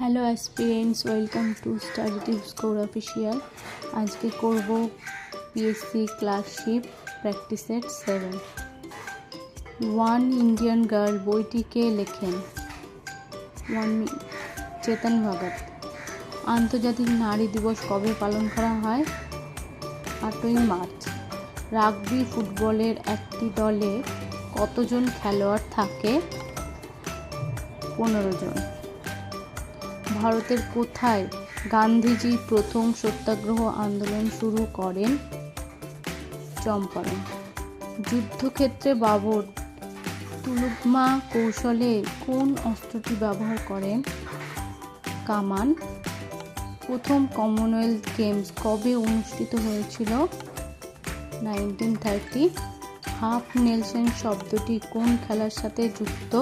Hello aspirants, welcome to study tips core official. আজকে করব PSC clerkship practice set 7। One Indian girl বইটিকে লেখেন চেতন ভগত। আন্তর্জাতিক নারী দিবস কবে পালন করা হয়? 8ই মার্চ। রাগবি ফুটবলের একটি দলে কতজন খেলোয়াড় থাকে? 15 জন। ভারতের কোথায় গান্ধীজি প্রথম সত্যাগ্রহ আন্দোলন শুরু করেন? চম্পারণ। যুদ্ধক্ষেত্রে বাবর তুলুকমা কৌশলে কোন অস্ত্রটি ব্যবহার করেন? কামান। প্রথম কমনওয়েলথ গেমস কবে অনুষ্ঠিত হয়েছিল? 1930। হাফ নেলসন শব্দটি কোন খেলার সাথে যুক্ত?